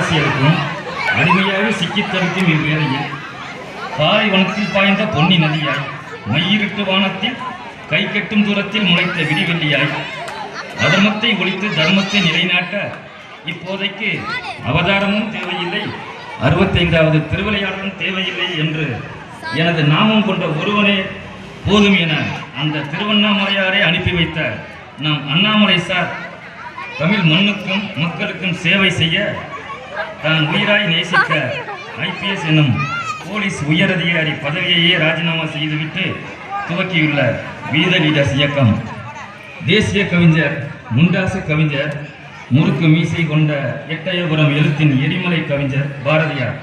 அரசியலுக்கும் அடிமையாக சிக்கித் தவிக்கும் இவ்வேளையில் பாலைவனத்தில் பாய்ந்த பொன்னி நதியாய் மையிருட்டு வானத்தில் கை கட்டும் தூரத்தில் முளைத்த விடிவெள்ளியாய் அதர்மத்தை ஒழித்து தர்மத்தை நிலைநாட்ட இப்போதைக்கு அவதாரமும் தேவையில்லை, 65வது திருவிளையாடலும் தேவையில்லை என்று எனது நாமம் கொண்ட ஒருவனே போதும் என அந்த திருவண்ணாமலையாரை அனுப்பி வைத்த நம் அண்ணாமலை சார் தமிழ் மண்ணுக்கும் மக்களுக்கும் சேவை செய்ய தான் உயிராய் நேசிக்க ஐபிஎஸ் என்னும் போலீஸ் உயரதிகாரி பதவியையே ராஜினாமா செய்துவிட்டு துவக்கியுள்ள வீத லீடர்ஸ் இயக்கம் தேசிய கவிஞர் முண்டாசு கவிஞர் முறுக்கு மீசை கொண்ட எட்டயபுரம் எழுத்தின் எரிமலை கவிஞர் பாரதியார்